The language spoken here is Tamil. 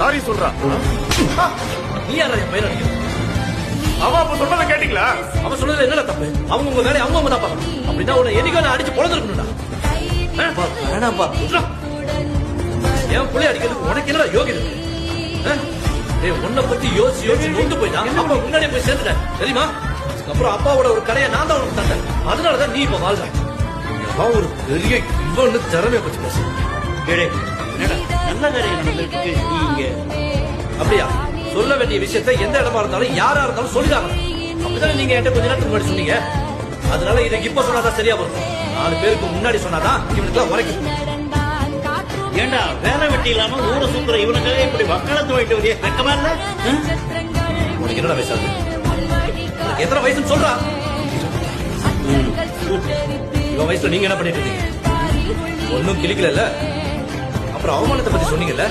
சாரி சொல்றா. நீ யாரா என் பையன் அடிக்க? அவன் அப்ப சொன்னதை கேட்டீங்களா? அவன் சொன்னது என்னடா தப்பு? அவங்க உங்க வேலையை அவங்க தான் பார்க்கணும். அப்படின்னா உன்னை எதுக்கு நான் அடிச்சு பொழந்திருக்கணும்டா. வேணாம்பா, என் பிள்ளை அடிக்கிறதுக்கு உனக்கு என்னடா யோகியம்? உன்னை பத்தி யோசிச்சு நொந்து போயிட்டான். அப்பா முன்னாடியே போய் சேர்ந்துட்டேன் தெரியுமா? அப்புறம் அப்பாவோட ஒரு கடையை நான் தான் உனக்கு தந்தேன். அதனாலதான் நீ இப்ப வாழ்ற. ஒரு பெரிய இவன்னு திறமைய பத்தி பேச. நல்ல காரியம் நடந்திருக்கு. நீங்க அப்படியா? சொல்ல வேண்டிய விஷயத்தை எந்த இடமா இருந்தாலும் யாரா இருந்தாலும் சொல்லிதாங்க. அப்படித்தானே நீங்க என்கிட்ட கொஞ்ச நேரத்துக்கு முன்னாடி சொன்னீங்க. அதனால இதை இப்ப சொன்னாதான் சரியா வரும். 4 பேருக்கு முன்னாடி சொன்னாதான் இவனுக்கு உரைக்கும். ஏண்டா வேலை வெட்டி இல்லாம ஊரை சுத்துற இவனுக்காக இப்படி வக்காலத்து வாங்கிட்டு வரைய வெக்கமா இல்ல? உனக்கு என்னடா வயசாது? எத்தனை வயசுன்னு சொல்றா? இவன் வயசுல நீங்க என்ன பண்ணிட்டு இருக்கீங்க? ஒன்னும் கிளிக்கல. அப்புறம் அவமானத்தை பத்தி சொன்னீங்கல்ல,